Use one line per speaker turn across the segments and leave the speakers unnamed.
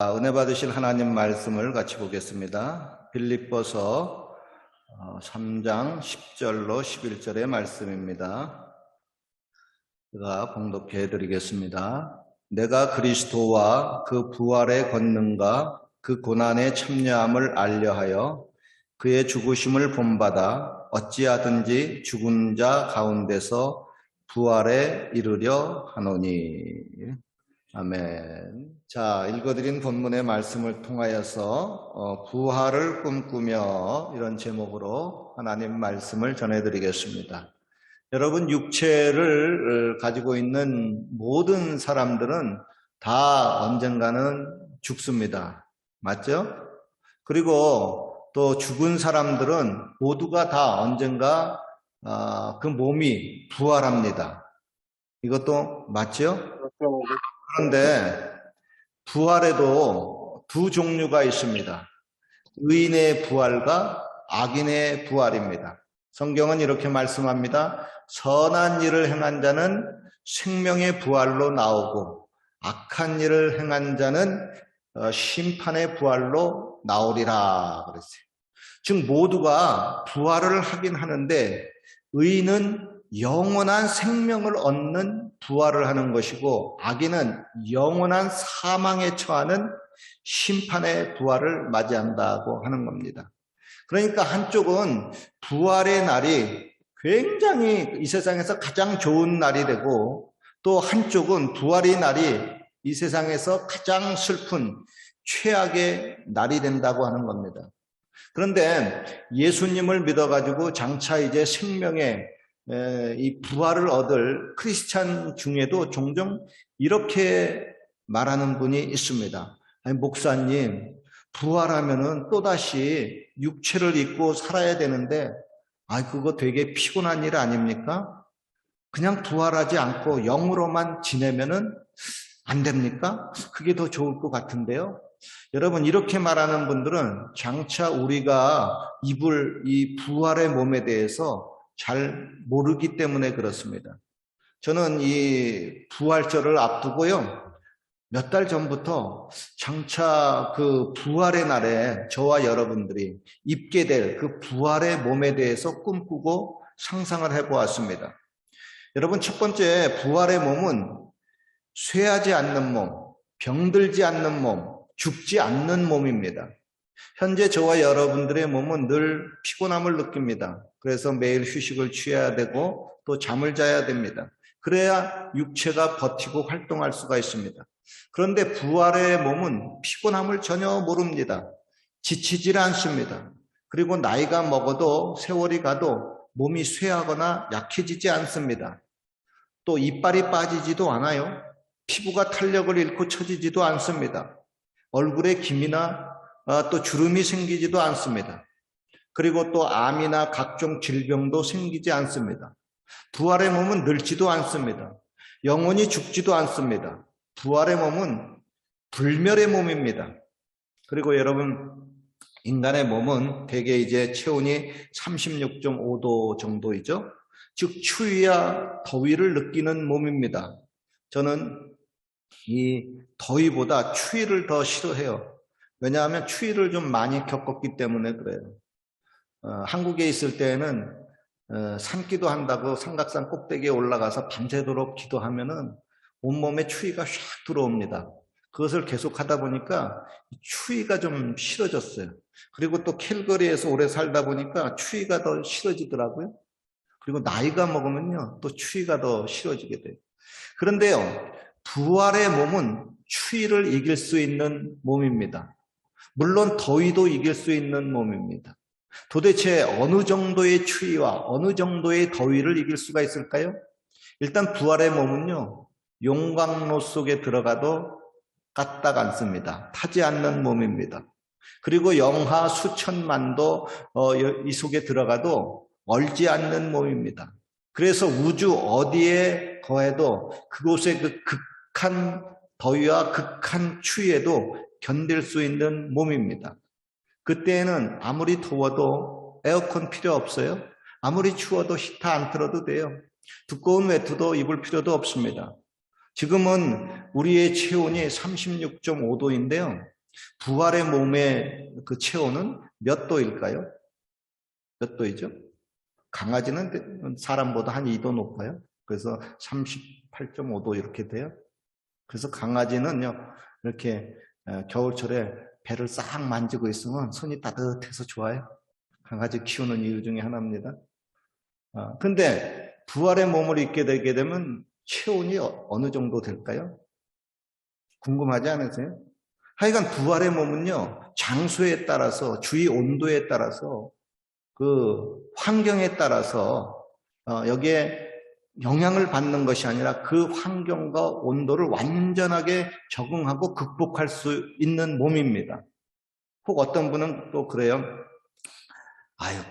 은혜 받으실 하나님 말씀을 같이 보겠습니다. 빌립보서 3장 10절로 11절의 말씀입니다. 제가 봉독해 드리겠습니다. 내가 그리스도와 그 부활의 권능과 그 고난의 참여함을 알려하여 그의 죽으심을 본받아 어찌하든지 죽은 자 가운데서 부활에 이르려 하노니. 아멘. 자, 읽어드린 본문의 말씀을 통하여서 부활을 꿈꾸며 이런 제목으로 하나님 말씀을 전해드리겠습니다. 여러분, 육체를 가지고 있는 모든 사람들은 다 언젠가는 죽습니다. 맞죠? 그리고 또 죽은 사람들은 모두가 다 언젠가 그 몸이 부활합니다. 이것도 맞죠? 그런데 부활에도 두 종류가 있습니다. 의인의 부활과 악인의 부활입니다. 성경은 이렇게 말씀합니다. 선한 일을 행한 자는 생명의 부활로 나오고 악한 일을 행한 자는 심판의 부활로 나오리라 그랬어요. 즉 모두가 부활을 하긴 하는데 의인은 영원한 생명을 얻는 부활을 하는 것이고 악인은 영원한 사망에 처하는 심판의 부활을 맞이한다고 하는 겁니다. 그러니까 한쪽은 부활의 날이 굉장히 이 세상에서 가장 좋은 날이 되고 또 한쪽은 부활의 날이 이 세상에서 가장 슬픈 최악의 날이 된다고 하는 겁니다. 그런데 예수님을 믿어가지고 장차 이제 생명의 이 부활을 얻을 크리스찬 중에도 종종 이렇게 말하는 분이 있습니다. 아니, 목사님, 부활하면은 또다시 육체를 입고 살아야 되는데, 그거 되게 피곤한 일 아닙니까? 그냥 부활하지 않고 영으로만 지내면은 안 됩니까? 그게 더 좋을 것 같은데요. 여러분, 이렇게 말하는 분들은 장차 우리가 입을 이 부활의 몸에 대해서 잘 모르기 때문에 그렇습니다. 저는 이 부활절을 앞두고요, 몇 달 전부터 장차 그 부활의 날에 저와 여러분들이 입게 될 그 부활의 몸에 대해서 꿈꾸고 상상을 해보았습니다. 여러분, 첫 번째 부활의 몸은 쇠하지 않는 몸, 병들지 않는 몸, 죽지 않는 몸입니다. 현재 저와 여러분들의 몸은 늘 피곤함을 느낍니다. 그래서 매일 휴식을 취해야 되고 또 잠을 자야 됩니다. 그래야 육체가 버티고 활동할 수가 있습니다. 그런데 부활의 몸은 피곤함을 전혀 모릅니다. 지치질 않습니다. 그리고 나이가 먹어도 세월이 가도 몸이 쇠하거나 약해지지 않습니다. 또 이빨이 빠지지도 않아요. 피부가 탄력을 잃고 처지지도 않습니다. 얼굴에 김이나 또 주름이 생기지도 않습니다. 그리고 또 암이나 각종 질병도 생기지 않습니다. 부활의 몸은 늙지도 않습니다. 영원히 죽지도 않습니다. 부활의 몸은 불멸의 몸입니다. 그리고 여러분, 인간의 몸은 대개 이제 체온이 36.5도 정도이죠. 즉 추위와 더위를 느끼는 몸입니다. 저는 이 더위보다 추위를 더 싫어해요. 왜냐하면 추위를 좀 많이 겪었기 때문에 그래요. 한국에 있을 때는 산기도 한다고 삼각산 꼭대기에 올라가서 밤새도록 기도하면은 온몸에 추위가 샥 들어옵니다. 그것을 계속 하다 보니까 추위가 좀 싫어졌어요. 그리고 또 캘거리에서 오래 살다 보니까 추위가 더 싫어지더라고요. 그리고 나이가 먹으면요, 또 추위가 더 싫어지게 돼요. 그런데요, 부활의 몸은 추위를 이길 수 있는 몸입니다. 물론 더위도 이길 수 있는 몸입니다. 도대체 어느 정도의 추위와 어느 정도의 더위를 이길 수가 있을까요? 일단 부활의 몸은요, 용광로 속에 들어가도 까딱 않습니다. 타지 않는 몸입니다. 그리고 영하 수천만도 이 속에 들어가도 얼지 않는 몸입니다. 그래서 우주 어디에 거해도 그곳의 그 극한 더위와 극한 추위에도 견딜 수 있는 몸입니다. 그때에는 아무리 더워도 에어컨 필요 없어요. 아무리 추워도 히터 안 틀어도 돼요. 두꺼운 외투도 입을 필요도 없습니다. 지금은 우리의 체온이 36.5도인데요. 부활의 몸의 그 체온은 몇 도일까요? 몇 도이죠? 강아지는 사람보다 한 2도 높아요. 그래서 38.5도 이렇게 돼요. 그래서 강아지는요, 이렇게 겨울철에 배를 싹 만지고 있으면 손이 따뜻해서 좋아요. 강아지 키우는 이유 중에 하나입니다. 근데 부활의 몸을 입게 되게 되면 체온이 어느 정도 될까요? 궁금하지 않으세요? 하여간 부활의 몸은요, 장소에 따라서, 주위 온도에 따라서, 그 환경에 따라서 여기에 영향을 받는 것이 아니라 그 환경과 온도를 완전하게 적응하고 극복할 수 있는 몸입니다. 혹 어떤 분은 또 그래요.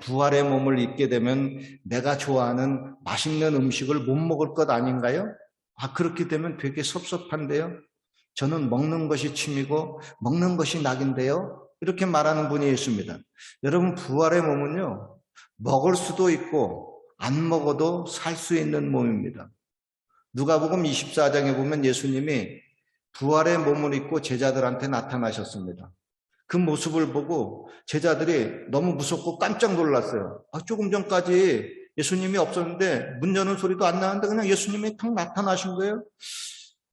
부활의 몸을 입게 되면 내가 좋아하는 맛있는 음식을 못 먹을 것 아닌가요? 그렇게 되면 되게 섭섭한데요. 저는 먹는 것이 취미고 먹는 것이 낙인데요. 이렇게 말하는 분이 있습니다. 여러분, 부활의 몸은요, 먹을 수도 있고 안 먹어도 살 수 있는 몸입니다. 누가복음 24장에 보면 예수님이 부활의 몸을 입고 제자들한테 나타나셨습니다. 그 모습을 보고 제자들이 너무 무섭고 깜짝 놀랐어요. 조금 전까지 예수님이 없었는데 문 여는 소리도 안 나는데 그냥 예수님이 탁 나타나신 거예요.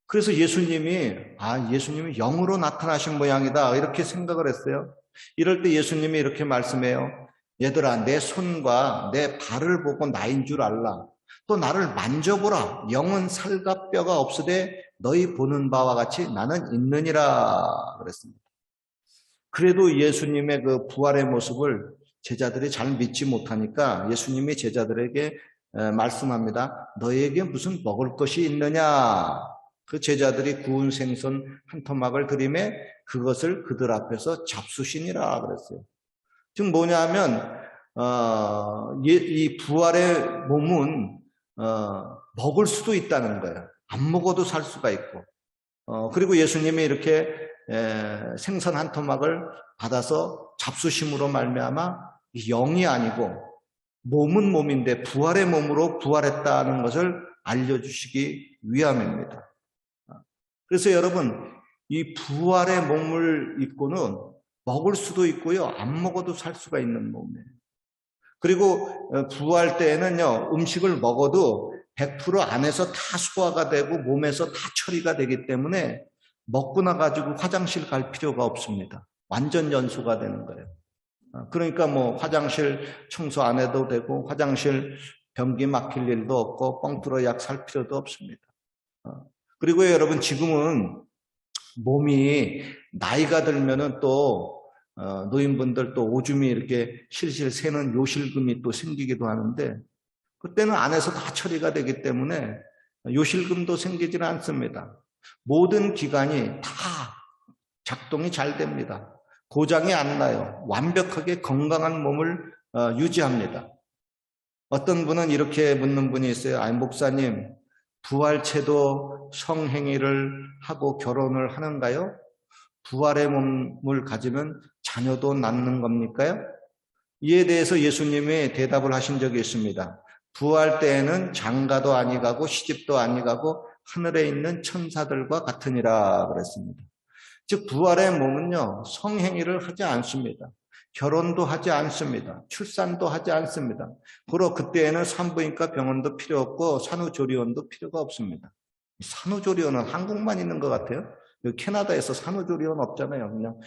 그래서 예수님이 영으로 나타나신 모양이다 이렇게 생각을 했어요. 이럴 때 예수님이 이렇게 말씀해요. 얘들아, 내 손과 내 발을 보고 나인 줄 알라. 또 나를 만져보라. 영은 살과 뼈가 없으되 너희 보는 바와 같이 나는 있느니라 그랬습니다. 그래도 예수님의 그 부활의 모습을 제자들이 잘 믿지 못하니까 예수님이 제자들에게 말씀합니다. 너희에게 무슨 먹을 것이 있느냐? 그 제자들이 구운 생선 한 토막을 드리매 그것을 그들 앞에서 잡수시니라 그랬어요. 즉 뭐냐면 이 부활의 몸은 먹을 수도 있다는 거예요. 안 먹어도 살 수가 있고 그리고 예수님이 이렇게 생선 한 토막을 받아서 잡수심으로 말미암아 영이 아니고 몸은 몸인데 부활의 몸으로 부활했다는 것을 알려주시기 위함입니다. 그래서 여러분, 이 부활의 몸을 입고는 먹을 수도 있고요, 안 먹어도 살 수가 있는 몸이에요. 그리고 부활 때에는요, 음식을 먹어도 100% 안에서 다 소화가 되고 몸에서 다 처리가 되기 때문에 먹고 나가지고 화장실 갈 필요가 없습니다. 완전 연소가 되는 거예요. 그러니까 뭐 화장실 청소 안 해도 되고 화장실 변기 막힐 일도 없고 뻥 뚫어 약 살 필요도 없습니다. 그리고 여러분, 지금은 몸이 나이가 들면은 또 노인분들 또 오줌이 이렇게 실실 새는 요실금이 또 생기기도 하는데 그때는 안에서 다 처리가 되기 때문에 요실금도 생기질 않습니다. 모든 기관이 다 작동이 잘 됩니다. 고장이 안 나요. 완벽하게 건강한 몸을 유지합니다. 어떤 분은 이렇게 묻는 분이 있어요. 목사님, 부활체도 성행위를 하고 결혼을 하는가요? 부활의 몸을 가지면 자녀도 낳는 겁니까요? 이에 대해서 예수님이 대답을 하신 적이 있습니다. 부활 때에는 장가도 아니가고 시집도 아니가고 하늘에 있는 천사들과 같으니라 그랬습니다. 즉 부활의 몸은요, 성행위를 하지 않습니다. 결혼도 하지 않습니다. 출산도 하지 않습니다. 그러 그때에는 산부인과 병원도 필요 없고 산후조리원도 필요가 없습니다. 산후조리원은 한국만 있는 것 같아요. 캐나다에서 산후조리원 없잖아요. 그냥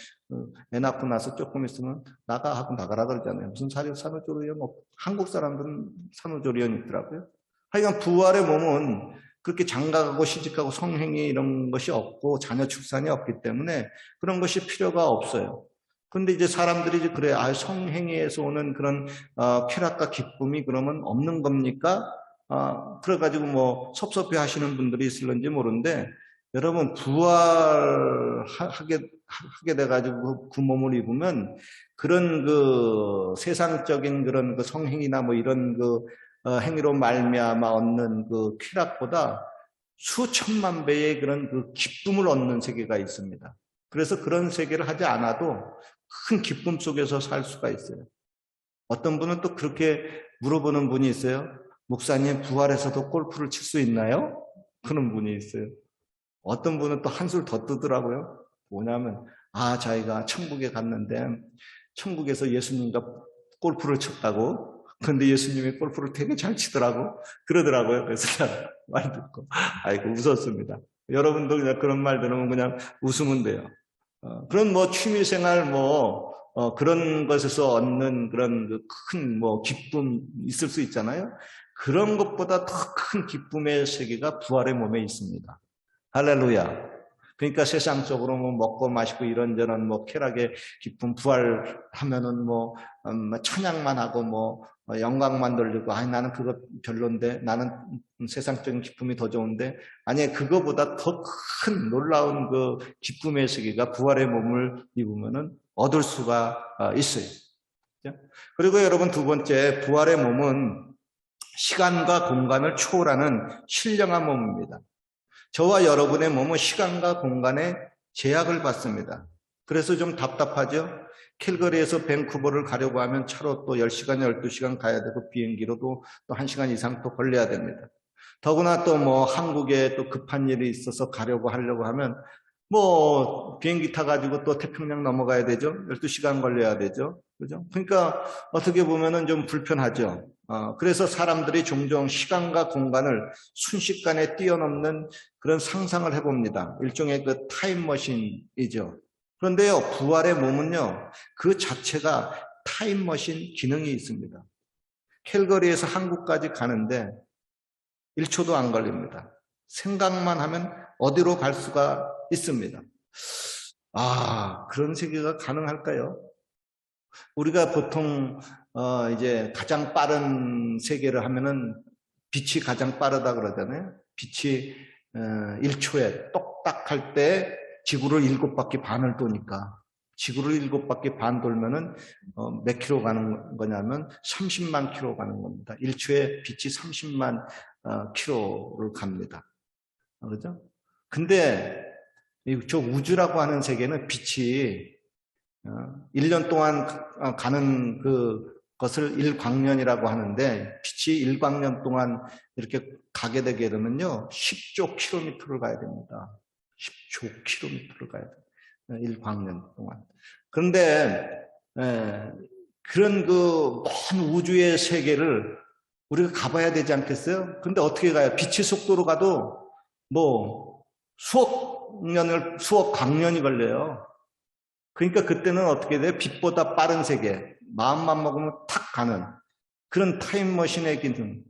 애 낳고 나서 조금 있으면 나가라고 그러잖아요. 무슨 산후조리원 없고 한국 사람들은 산후조리원 있더라고요. 하여간 부활의 몸은 그렇게 장가가고 시집가고 성행위 이런 것이 없고 자녀 출산이 없기 때문에 그런 것이 필요가 없어요. 근데 이제 사람들이 이제 그래, 성행위에서 오는 그런 쾌락과 기쁨이 그러면 없는 겁니까? 그래가지고 뭐 섭섭해 하시는 분들이 있을런지 모르는데 여러분, 부활하게 돼가지고 그 몸을 입으면 그런 그 세상적인 그런 그 성행위나 뭐 이런 그 행위로 말미암아 얻는 그 쾌락보다 수천만 배의 그런 그 기쁨을 얻는 세계가 있습니다. 그래서 그런 세계를 하지 않아도 큰 기쁨 속에서 살 수가 있어요. 어떤 분은 또 그렇게 물어보는 분이 있어요. 목사님, 부활해서도 골프를 칠 수 있나요? 그런 분이 있어요. 어떤 분은 또 한술 더 뜨더라고요. 뭐냐면, 자기가 천국에 갔는데, 천국에서 예수님과 골프를 쳤다고. 근데 예수님이 골프를 되게 잘 치더라고. 그러더라고요. 그래서 제가 말 듣고, 아이고, 웃었습니다. 여러분도 그냥 그런 말 들으면 그냥 웃으면 돼요. 그런 뭐 취미생활 그런 것에서 얻는 그런 큰 기쁨 있을 수 있잖아요. 그런 것보다 더 큰 기쁨의 세계가 부활의 몸에 있습니다. 할렐루야. 그러니까 세상적으로 먹고 마시고 이런저런 쾌락의 기쁨 부활하면은 찬양만 하고 영광만 돌리고 나는 그거 별론데 나는 세상적인 기쁨이 더 좋은데 아니 그거보다 더 큰 놀라운 그 기쁨의 세계가 부활의 몸을 입으면은 얻을 수가 있어요. 그리고 여러분 두 번째 부활의 몸은 시간과 공간을 초월하는 신령한 몸입니다. 저와 여러분의 몸은 시간과 공간에 제약을 받습니다. 그래서 좀 답답하죠? 캘거리에서 밴쿠버를 가려고 하면 차로 또 10시간, 12시간 가야 되고 비행기로도 또 1시간 이상 또 걸려야 됩니다. 더구나 또 한국에 또 급한 일이 있어서 하려고 하면 비행기 타가지고 또 태평양 넘어가야 되죠? 12시간 걸려야 되죠? 그죠? 그러니까 어떻게 보면은 좀 불편하죠? 그래서 사람들이 종종 시간과 공간을 순식간에 뛰어넘는 그런 상상을 해봅니다. 일종의 그 타임머신이죠. 그런데요, 부활의 몸은요, 그 자체가 타임머신 기능이 있습니다. 캘거리에서 한국까지 가는데 1초도 안 걸립니다. 생각만 하면 어디로 갈 수가 있습니다. 그런 세계가 가능할까요? 우리가 보통 이제 가장 빠른 세계를 하면은 빛이 가장 빠르다 그러잖아요. 빛이 1초에 똑딱 할 때 지구를 7바퀴 반을 도니까 지구를 7바퀴 반 돌면은 몇 킬로 가는 거냐면 30만 킬로 가는 겁니다. 1초에 빛이 30만 킬로를 갑니다. 그렇죠? 근데 저 우주라고 하는 세계는 빛이 1년 동안 가는 그것을 1광년이라고 하는데 빛이 1광년 동안 이렇게 가게 되게 되면요 10조 킬로미터를 가야 됩니다. 10조 킬로미터를 가야 돼요. 1광년 동안. 그런데 그런 그 먼 우주의 세계를 우리가 가봐야 되지 않겠어요? 근데 어떻게 가요? 빛의 속도로 가도 수억 광년이 걸려요. 그러니까 그때는 어떻게 돼요? 빛보다 빠른 세계, 마음만 먹으면 탁 가는 그런 타임머신의 기능,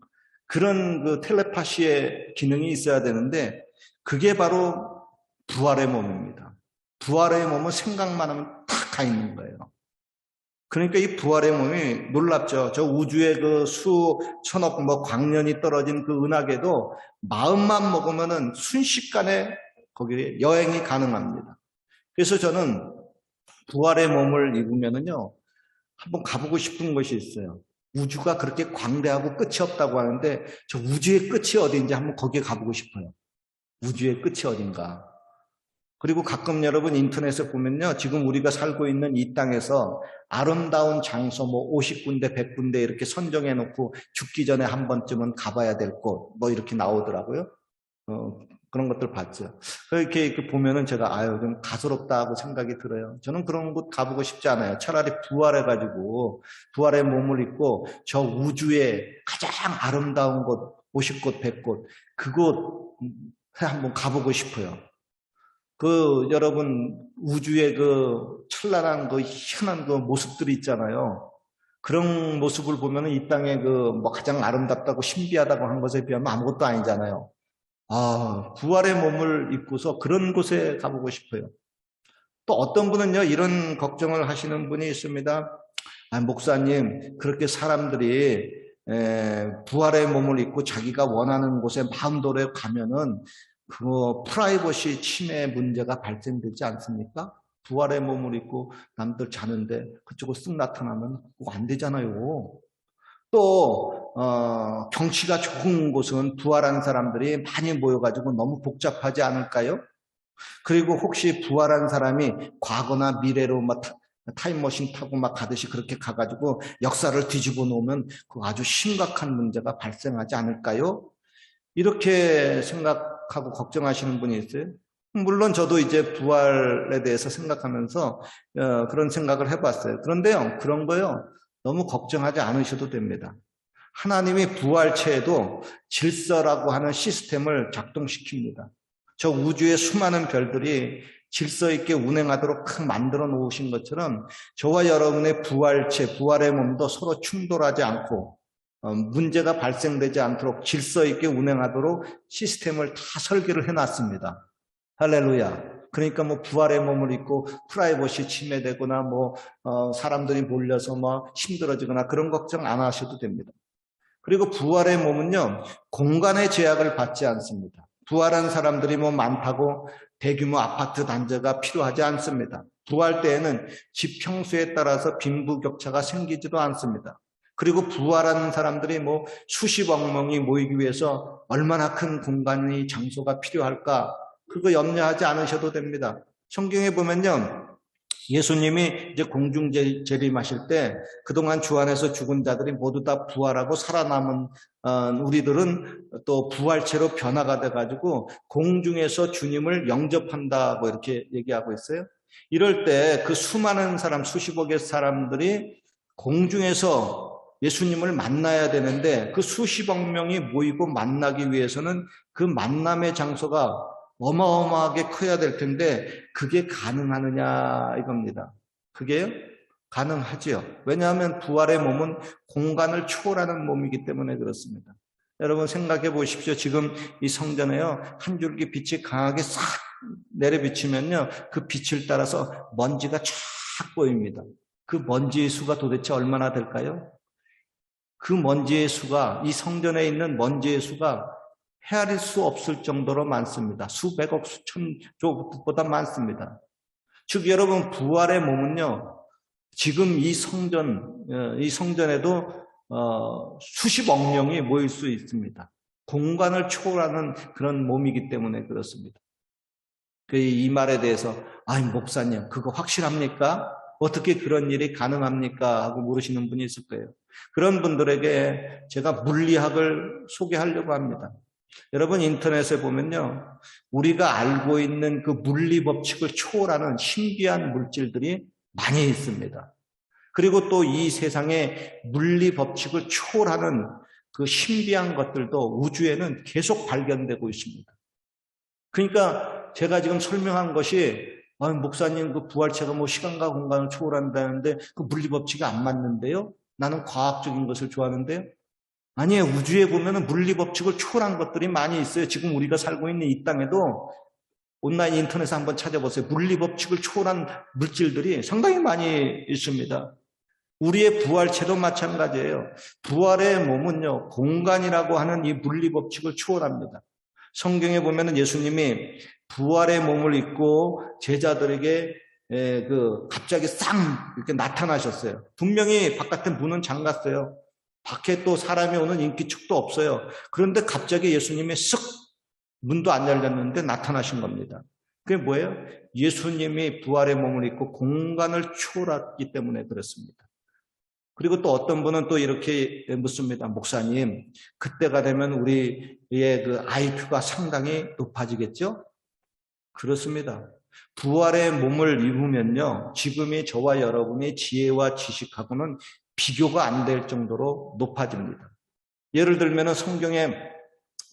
그런 그 텔레파시의 기능이 있어야 되는데 그게 바로 부활의 몸입니다. 부활의 몸은 생각만 하면 탁 가 있는 거예요. 그러니까 이 부활의 몸이 놀랍죠. 저 우주의 그 수천억 광년이 떨어진 그 은하계도 마음만 먹으면은 순식간에 거기에 여행이 가능합니다. 그래서 저는 부활의 몸을 입으면은요, 한번 가보고 싶은 곳이 있어요. 우주가 그렇게 광대하고 끝이 없다고 하는데, 저 우주의 끝이 어딘지 한번 거기에 가보고 싶어요. 우주의 끝이 어딘가. 그리고 가끔 여러분 인터넷에 보면요, 지금 우리가 살고 있는 이 땅에서 아름다운 장소 50군데, 100군데 이렇게 선정해 놓고 죽기 전에 한 번쯤은 가봐야 될 곳, 이렇게 나오더라고요. 그런 것들 봤죠. 이렇게 보면은 제가 좀 가소롭다 하고 생각이 들어요. 저는 그런 곳 가보고 싶지 않아요. 차라리 부활해가지고 부활의 몸을 입고 저 우주의 가장 아름다운 곳 50곳 100곳 그곳에 한번 가보고 싶어요. 여러분 우주의 그 찬란한 그 희한한 그 모습들이 있잖아요. 그런 모습을 보면은 이 땅의 가장 아름답다고 신비하다고 한 것에 비하면 아무것도 아니잖아요. 부활의 몸을 입고서 그런 곳에 가보고 싶어요. 또 어떤 분은요, 이런 걱정을 하시는 분이 있습니다. 목사님, 그렇게 사람들이 부활의 몸을 입고 자기가 원하는 곳에 마음대로 가면은 프라이버시 침해 문제가 발생되지 않습니까? 부활의 몸을 입고 남들 자는데 그쪽으로 쓱 나타나면 그거 안 되잖아요. 또 경치가 좋은 곳은 부활한 사람들이 많이 모여가지고 너무 복잡하지 않을까요? 그리고 혹시 부활한 사람이 과거나 미래로 타임머신 타고 가듯이 그렇게 가가지고 역사를 뒤집어 놓으면 그 아주 심각한 문제가 발생하지 않을까요? 이렇게 생각하고 걱정하시는 분이 있어요. 물론 저도 이제 부활에 대해서 생각하면서 그런 생각을 해봤어요. 그런데요, 그런 거요, 너무 걱정하지 않으셔도 됩니다. 하나님이 부활체에도 질서라고 하는 시스템을 작동시킵니다. 저 우주의 수많은 별들이 질서 있게 운행하도록 딱 만들어 놓으신 것처럼 저와 여러분의 부활체, 부활의 몸도 서로 충돌하지 않고 문제가 발생되지 않도록 질서 있게 운행하도록 시스템을 다 설계를 해놨습니다. 할렐루야. 그러니까 뭐 부활의 몸을 입고 프라이버시 침해되거나 사람들이 몰려서 힘들어지거나 그런 걱정 안 하셔도 됩니다. 그리고 부활의 몸은요, 공간의 제약을 받지 않습니다. 부활한 사람들이 많다고 대규모 아파트 단지가 필요하지 않습니다. 부활 때에는 집 평수에 따라서 빈부격차가 생기지도 않습니다. 그리고 부활한 사람들이 수십억 명이 모이기 위해서 얼마나 큰 공간이 장소가 필요할까? 그거 염려하지 않으셔도 됩니다. 성경에 보면요, 예수님이 이제 공중 재림하실 때 그동안 주 안에서 죽은 자들이 모두 다 부활하고 살아남은 우리들은 또 부활체로 변화가 돼가지고 공중에서 주님을 영접한다고 이렇게 얘기하고 있어요. 이럴 때 그 수많은 사람, 수십억의 사람들이 공중에서 예수님을 만나야 되는데 그 수십억 명이 모이고 만나기 위해서는 그 만남의 장소가 어마어마하게 커야 될 텐데 그게 가능하느냐 이겁니다. 그게 가능하지요. 왜냐하면 부활의 몸은 공간을 초월하는 몸이기 때문에 그렇습니다. 여러분 생각해 보십시오. 지금 이 성전에요, 한 줄기 빛이 강하게 싹 내려비치면요, 그 빛을 따라서 먼지가 쫙 보입니다. 그 먼지의 수가 도대체 얼마나 될까요? 그 먼지의 수가, 이 성전에 있는 먼지의 수가 헤아릴 수 없을 정도로 많습니다. 수백억, 수천조보다 많습니다. 즉 여러분, 부활의 몸은요, 지금 이 성전에도 수십억 명이 모일 수 있습니다. 공간을 초월하는 그런 몸이기 때문에 그렇습니다. 이 말에 대해서 목사님 그거 확실합니까? 어떻게 그런 일이 가능합니까? 하고 물으시는 분이 있을 거예요. 그런 분들에게 제가 물리학을 소개하려고 합니다. 여러분 인터넷에 보면요, 우리가 알고 있는 그 물리 법칙을 초월하는 신비한 물질들이 많이 있습니다. 그리고 또 이 세상에 물리 법칙을 초월하는 그 신비한 것들도 우주에는 계속 발견되고 있습니다. 그러니까 제가 지금 설명한 것이 목사님 그 부활체가 시간과 공간을 초월한다는데 그 물리 법칙이 안 맞는데요? 나는 과학적인 것을 좋아하는데요? 아니에요. 우주에 보면 물리 법칙을 초월한 것들이 많이 있어요. 지금 우리가 살고 있는 이 땅에도 온라인 인터넷에 한번 찾아보세요. 물리 법칙을 초월한 물질들이 상당히 많이 있습니다. 우리의 부활체도 마찬가지예요. 부활의 몸은요, 공간이라고 하는 이 물리 법칙을 초월합니다. 성경에 보면 예수님이 부활의 몸을 입고 제자들에게 갑자기 쌍 이렇게 나타나셨어요. 분명히 바깥에 문은 잠갔어요. 밖에 또 사람이 오는 인기척도 없어요. 그런데 갑자기 예수님이 쓱 문도 안 열렸는데 나타나신 겁니다. 그게 뭐예요? 예수님이 부활의 몸을 입고 공간을 초월했기 때문에 그렇습니다. 그리고 또 어떤 분은 또 이렇게 묻습니다. 목사님, 그때가 되면 우리의 그 IQ가 상당히 높아지겠죠? 그렇습니다. 부활의 몸을 입으면요, 지금의 저와 여러분의 지혜와 지식하고는 비교가 안 될 정도로 높아집니다. 예를 들면 성경에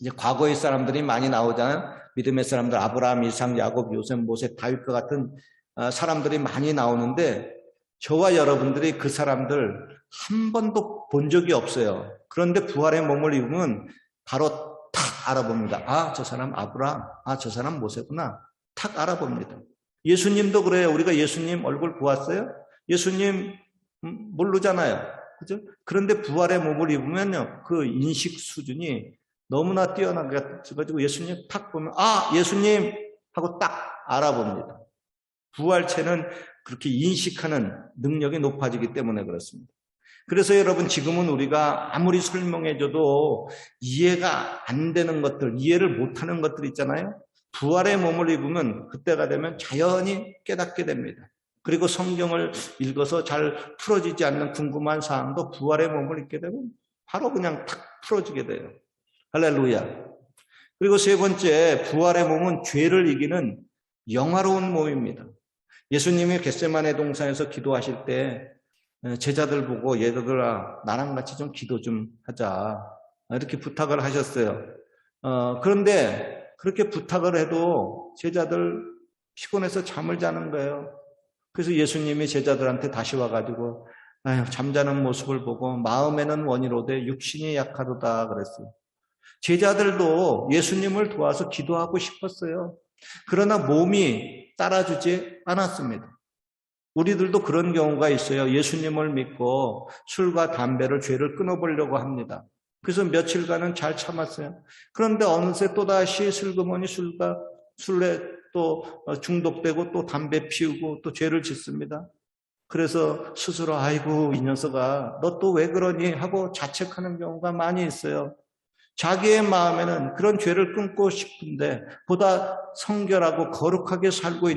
이제 과거의 사람들이 많이 나오잖아요. 믿음의 사람들, 아브라함, 이삭, 야곱, 요셉, 모세, 다윗과 같은 사람들이 많이 나오는데 저와 여러분들이 그 사람들 한 번도 본 적이 없어요. 그런데 부활의 몸을 입으면 바로 탁 알아봅니다. 저 사람 아브라함, 저 사람 모세구나. 탁 알아봅니다. 예수님도 그래요. 우리가 예수님 얼굴 보았어요? 예수님 모르잖아요. 그죠? 그런데 부활의 몸을 입으면요, 그 인식 수준이 너무나 뛰어나가지고 예수님 탁 보면 예수님 하고 딱 알아봅니다. 부활체는 그렇게 인식하는 능력이 높아지기 때문에 그렇습니다. 그래서 여러분 지금은 우리가 아무리 설명해줘도 이해가 안 되는 것들, 이해를 못하는 것들 있잖아요. 부활의 몸을 입으면 그때가 되면 자연히 깨닫게 됩니다. 그리고 성경을 읽어서 잘 풀어지지 않는 궁금한 사항도 부활의 몸을 입게 되면 바로 그냥 탁 풀어지게 돼요. 할렐루야. 그리고 세 번째, 부활의 몸은 죄를 이기는 영화로운 몸입니다. 예수님이 겟세마네 동산에서 기도하실 때 제자들 보고 얘들아 나랑 같이 좀 기도 좀 하자 이렇게 부탁을 하셨어요. 그런데 그렇게 부탁을 해도 제자들 피곤해서 잠을 자는 거예요. 그래서 예수님이 제자들한테 다시 와가지고 잠자는 모습을 보고 마음에는 원이로되 육신이 약하도다 그랬어요. 제자들도 예수님을 도와서 기도하고 싶었어요. 그러나 몸이 따라주지 않았습니다. 우리들도 그런 경우가 있어요. 예수님을 믿고 술과 담배를 죄를 끊어보려고 합니다. 그래서 며칠간은 잘 참았어요. 그런데 어느새 또다시 슬그머니 술에 또 중독되고 또 담배 피우고 또 죄를 짓습니다. 그래서 스스로 아이고 이 녀석아 너 또 왜 그러니 하고 자책하는 경우가 많이 있어요. 자기의 마음에는 그런 죄를 끊고 싶은데 보다 성결하고 거룩하게 살고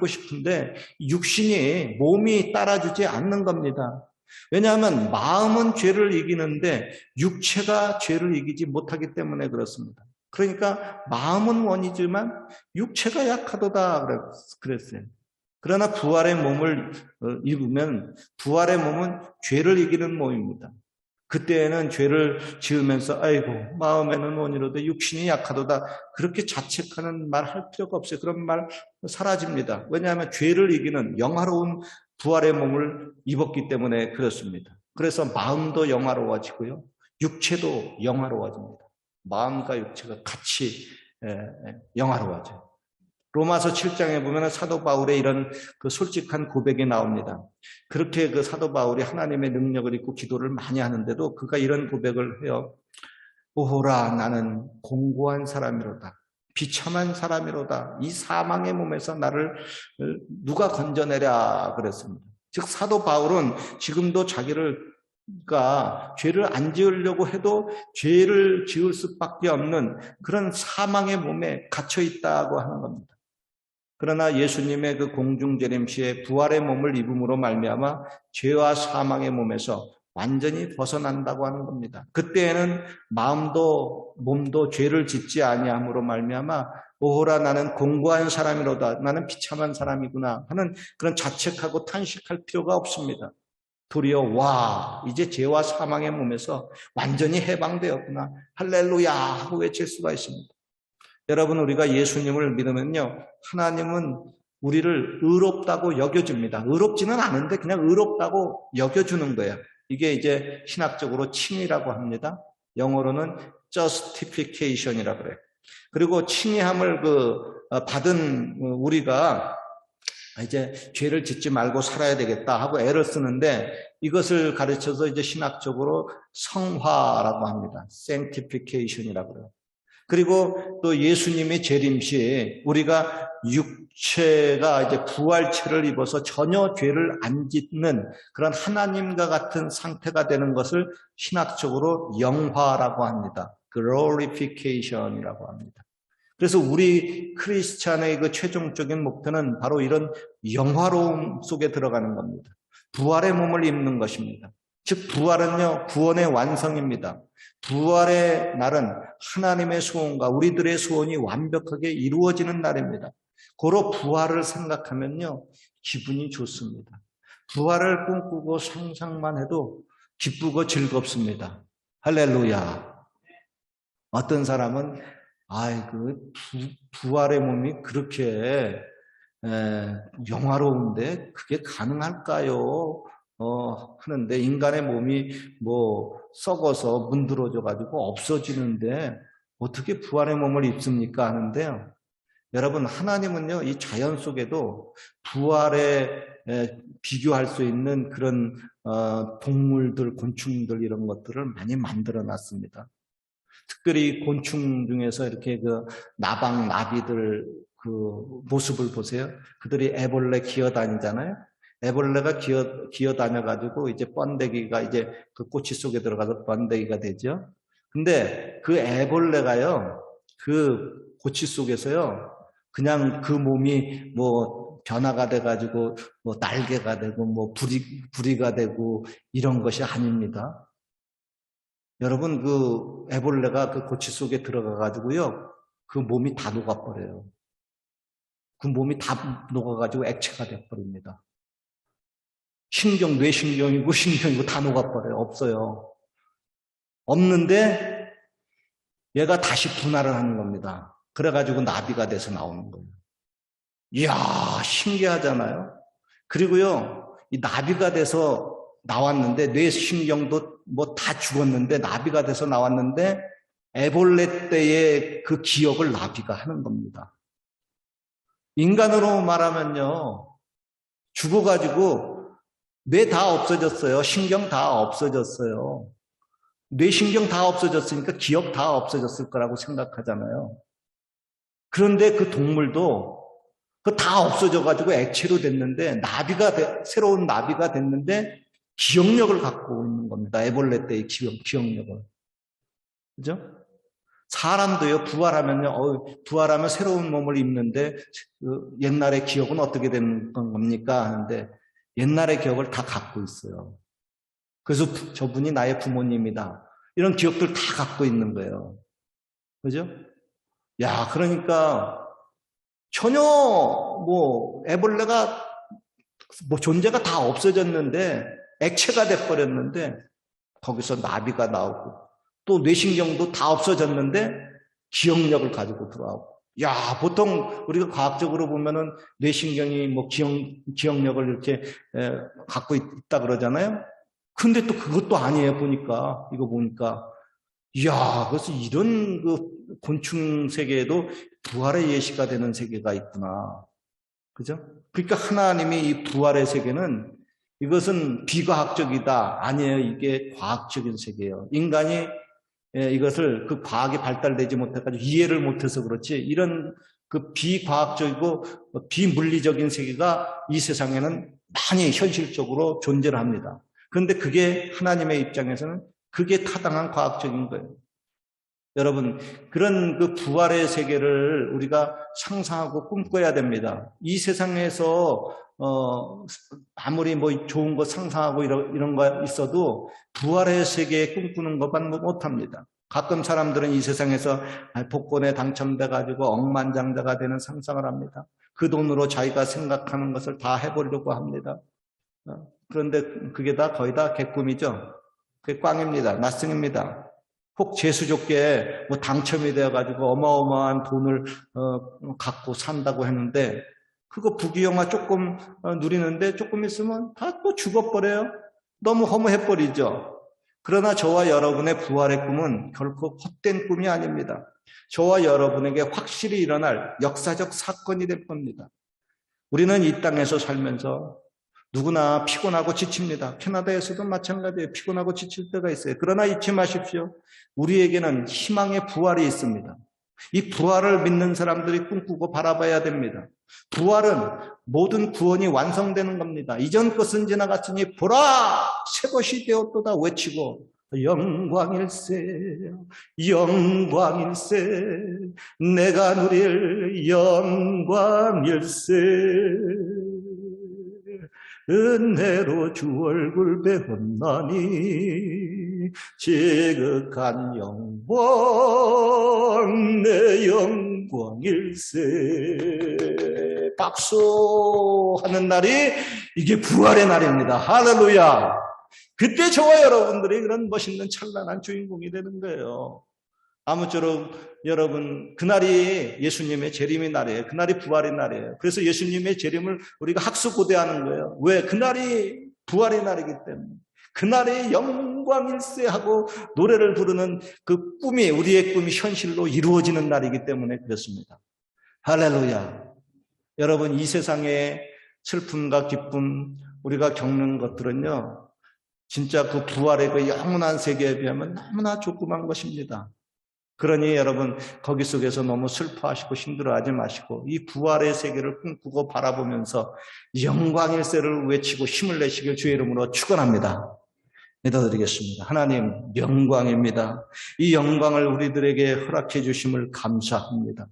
싶은데 육신이 몸이 따라주지 않는 겁니다. 왜냐하면 마음은 죄를 이기는데 육체가 죄를 이기지 못하기 때문에 그렇습니다. 그러니까 마음은 원이지만 육체가 약하도다 그랬어요. 그러나 부활의 몸을 입으면 부활의 몸은 죄를 이기는 몸입니다. 그때에는 죄를 지으면서 아이고 마음에는 원이로되 육신이 약하도다 그렇게 자책하는 말 할 필요가 없어요. 그런 말 사라집니다. 왜냐하면 죄를 이기는 영화로운 부활의 몸을 입었기 때문에 그렇습니다. 그래서 마음도 영화로워지고요. 육체도 영화로워집니다. 마음과 육체가 같이 영화로워져요. 로마서 7장에 보면 사도 바울의 이런 그 솔직한 고백이 나옵니다. 그렇게 그 사도 바울이 하나님의 능력을 입고 기도를 많이 하는데도 그가 이런 고백을 해요. 오호라 나는 공고한 사람이로다. 비참한 사람이로다. 이 사망의 몸에서 나를 누가 건져내랴 그랬습니다. 즉 사도 바울은 지금도 자기가 죄를 안 지으려고 해도 죄를 지을 수밖에 없는 그런 사망의 몸에 갇혀 있다고 하는 겁니다. 그러나 예수님의 그 공중재림시에 부활의 몸을 입음으로 말미암아 죄와 사망의 몸에서 완전히 벗어난다고 하는 겁니다. 그때에는 마음도 몸도 죄를 짓지 아니함으로 말미암아 오호라 나는 공고한 사람이로다. 나는 비참한 사람이구나 하는 그런 자책하고 탄식할 필요가 없습니다. 도리어 와 이제 죄와 사망의 몸에서 완전히 해방되었구나. 할렐루야 하고 외칠 수가 있습니다. 여러분 우리가 예수님을 믿으면요. 하나님은 우리를 의롭다고 여겨줍니다. 의롭지는 않은데 그냥 의롭다고 여겨주는 거예요. 이게 이제 신학적으로 칭의라고 합니다. 영어로는 justification이라고 그래요. 그리고 칭의함을 받은 우리가 이제 죄를 짓지 말고 살아야 되겠다 하고 애를 쓰는데 이것을 가르쳐서 이제 신학적으로 성화라고 합니다. sanctification이라고 그래요. 그리고 또 예수님의 재림시 우리가 육체가 이제 부활체를 입어서 전혀 죄를 안 짓는 그런 하나님과 같은 상태가 되는 것을 신학적으로 영화라고 합니다. glorification이라고 합니다. 그래서 우리 크리스찬의 그 최종적인 목표는 바로 이런 영화로움 속에 들어가는 겁니다. 부활의 몸을 입는 것입니다. 즉 부활은요 구원의 완성입니다. 부활의 날은 하나님의 소원과 우리들의 소원이 완벽하게 이루어지는 날입니다. 고로 부활을 생각하면요 기분이 좋습니다. 부활을 꿈꾸고 상상만 해도 기쁘고 즐겁습니다. 할렐루야. 어떤 사람은 부활의 몸이 그렇게 영화로운데 그게 가능할까요? 하는데 인간의 몸이 썩어서 문드러져 가지고 없어지는데 어떻게 부활의 몸을 입습니까? 하는데요. 여러분 하나님은요 이 자연 속에도 부활에 비교할 수 있는 그런 동물들, 곤충들 이런 것들을 많이 만들어 놨습니다. 특별히 곤충 중에서 이렇게 나방, 나비들 그 모습을 보세요. 그들이 애벌레 기어다니잖아요. 애벌레가 기어다녀가지고 이제 번데기가 이제 그 꼬치 속에 들어가서 번데기가 되죠. 근데 그 애벌레가요, 그 꼬치 속에서요, 그냥 그 몸이 변화가 돼가지고 날개가 되고 부리가 되고 이런 것이 아닙니다. 여러분 그 애벌레가 그 꼬치 속에 들어가가지고요, 그 몸이 다 녹아버려요. 그 몸이 다 녹아가지고 액체가 돼버립니다. 뇌신경이고 신경이고 다 녹아버려요. 없어요. 없는데 얘가 다시 분할을 하는 겁니다. 그래가지고 나비가 돼서 나오는 거예요. 이야, 신기하잖아요. 그리고요, 이 나비가 돼서 나왔는데 뇌신경도 뭐 다 죽었는데 나비가 돼서 나왔는데 애벌레 때의 그 기억을 나비가 하는 겁니다. 인간으로 말하면요, 죽어가지고 뇌 다 없어졌어요. 신경 다 없어졌어요. 뇌신경 다 없어졌으니까 기억 다 없어졌을 거라고 생각하잖아요. 그런데 그 동물도 그 다 없어져가지고 액체로 됐는데 새로운 나비가 됐는데 기억력을 갖고 있는 겁니다. 애벌레 때의 기억력을. 그죠? 사람도요, 부활하면 새로운 몸을 입는데 옛날의 기억은 어떻게 되는 겁니까? 하는데 옛날의 기억을 다 갖고 있어요. 그래서 저분이 나의 부모님이다. 이런 기억들 다 갖고 있는 거예요. 그죠? 야, 그러니까 전혀 애벌레가 존재가 다 없어졌는데 액체가 돼버렸는데 거기서 나비가 나오고 또 뇌신경도 다 없어졌는데 기억력을 가지고 들어오고. 야, 보통 우리가 과학적으로 보면은 뇌신경이 기억력을 이렇게 갖고 있다 그러잖아요. 근데 또 그것도 아니에요. 이거 보니까. 이야, 그래서 이런 그 곤충 세계에도 부활의 예시가 되는 세계가 있구나. 그죠? 그러니까 하나님이 이 부활의 세계는 이것은 비과학적이다. 아니에요. 이게 과학적인 세계예요. 인간이 이것을 그 과학이 발달되지 못해가지고 이해를 못해서 그렇지, 이런 그 비과학적이고 비물리적인 세계가 이 세상에는 많이 현실적으로 존재를 합니다. 그런데 그게 하나님의 입장에서는 그게 타당한 과학적인 거예요. 여러분, 그런 그 부활의 세계를 우리가 상상하고 꿈꿔야 됩니다. 이 세상에서 아무리 좋은 거 상상하고 이런 거 있어도 부활의 세계에 꿈꾸는 것만 못합니다. 가끔 사람들은 이 세상에서 복권에 당첨돼가지고 억만장자가 되는 상상을 합니다. 그 돈으로 자기가 생각하는 것을 다 해보려고 합니다. 그런데 그게 거의 다 개꿈이죠. 그게 꽝입니다. 낯승입니다. 혹 재수족게 당첨이 되어가지고 어마어마한 돈을 갖고 산다고 했는데 그거 부귀영화 조금 누리는데 조금 있으면 다 또 죽어버려요. 너무 허무해버리죠. 그러나 저와 여러분의 부활의 꿈은 결코 헛된 꿈이 아닙니다. 저와 여러분에게 확실히 일어날 역사적 사건이 될 겁니다. 우리는 이 땅에서 살면서 누구나 피곤하고 지칩니다. 캐나다에서도 마찬가지예요. 피곤하고 지칠 때가 있어요. 그러나 잊지 마십시오. 우리에게는 희망의 부활이 있습니다. 이 부활을 믿는 사람들이 꿈꾸고 바라봐야 됩니다. 부활은 모든 구원이 완성되는 겁니다. 이전 것은 지나갔으니 보라! 새 것이 되었도다 외치고 영광일세 영광일세 내가 누릴 영광일세 은혜로 주 얼굴 배웠나니 지극한 영광 내 영광일세. 박수하는 날이 이게 부활의 날입니다. 할렐루야. 그때 저와 여러분들이 그런 멋있는 찬란한 주인공이 되는 거예요. 아무쪼록 여러분, 그날이 예수님의 재림의 날이에요. 그날이 부활의 날이에요. 그래서 예수님의 재림을 우리가 학수고대하는 거예요. 왜? 그날이 부활의 날이기 때문에. 그날이 영광일세 하고 노래를 부르는 그 꿈이, 우리의 꿈이 현실로 이루어지는 날이기 때문에 그렇습니다. 할렐루야. 여러분, 이 세상의 슬픔과 기쁨, 우리가 겪는 것들은요, 진짜 그 부활의 그 영원한 세계에 비하면 너무나 조그만 것입니다. 그러니 여러분, 거기 속에서 너무 슬퍼하시고 힘들어하지 마시고 이 부활의 세계를 꿈꾸고 바라보면서 영광일세를 외치고 힘을 내시길 주의 이름으로 축원합니다. 믿어드리겠습니다. 하나님, 영광입니다. 이 영광을 우리들에게 허락해 주심을 감사합니다.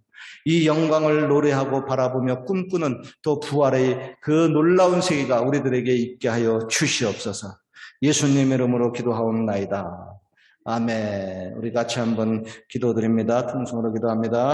이 영광을 노래하고 바라보며 꿈꾸는 또 부활의 그 놀라운 세계가 우리들에게 있게 하여 주시옵소서. 예수님 이름으로 기도하옵나이다. 아멘. 우리 같이 한번 기도드립니다. 통성으로 기도합니다.